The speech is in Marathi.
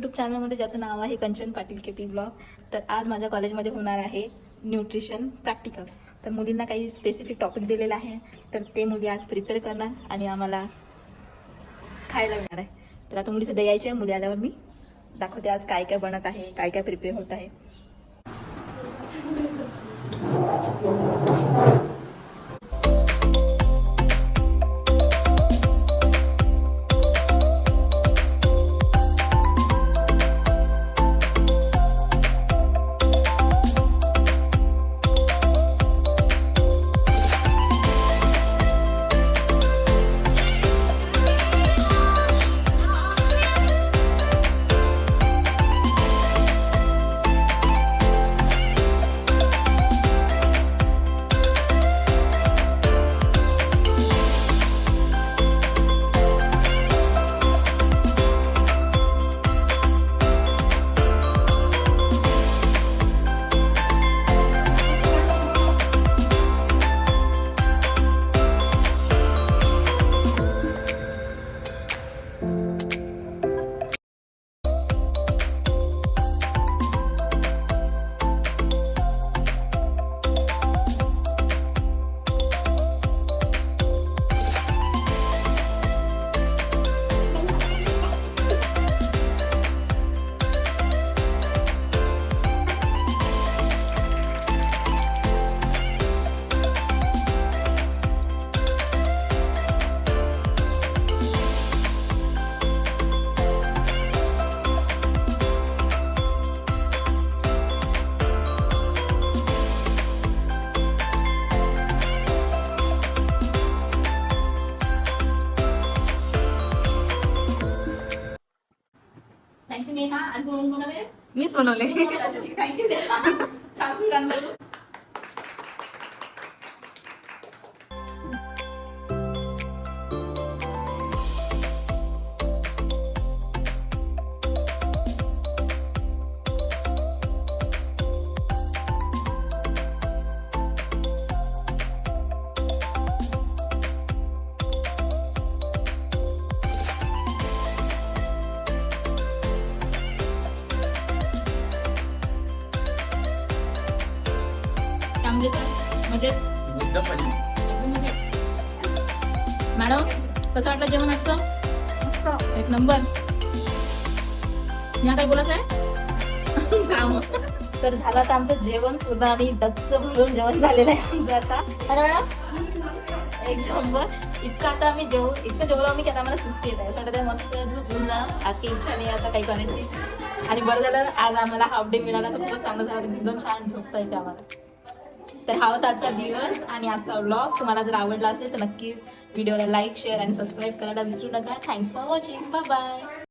यूट्यूब चॅनलमध्ये ज्याचं नाव आहे कंचन पाटील केपी ब्लॉग. तर आज माझ्या कॉलेजमध्ये होणार आहे न्यूट्रिशन प्रॅक्टिकल. तर मुलींना काही स्पेसिफिक टॉपिक दिलेला आहे, तर ते मुली आज प्रिपेअर करणार आणि आम्हाला खायला मिळणार आहे. तर आता मुली सध्या यायच्या, मुली आल्यावर मी दाखवते आज काय काय बनत आहे, काय काय प्रिपेअर होत आहे. थँक्यू नेहा. आणि कोण बनवले? मीच बनवले. थँक्यू नेहा. छान सुगंध. मॅडम कसं वाटलं जेवण आजचं? मस्त. एक नंबर. मी काय बोलायचं आहे काम. तर झालं आता आमचं जेवण पूर्ण आणि डच्च भरून जेवण झालेलं आहे आमचं आता. अरे मॅडम एक नंबर. इतकं आता आम्ही इतकं जेवलो आम्ही की आता आम्हाला सुस्ती येत आहे. असं वाटतं मस्त झोपून जा. आज काही इच्छा नाही आता काही करायची. आणि बरं झालं आज आम्हाला हाफ डे मिळाला तर खूपच चांगलं झालं. एकदम छान झोपता येते आम्हाला. तर हा होता आजचा दिवस आणि आजचा व्लॉग. तुम्हाला जर आवडला असेल तर नक्की व्हिडिओला लाईक, शेअर आणि सबस्क्राईब करायला विसरू नका. Thanks for watching. Bye bye.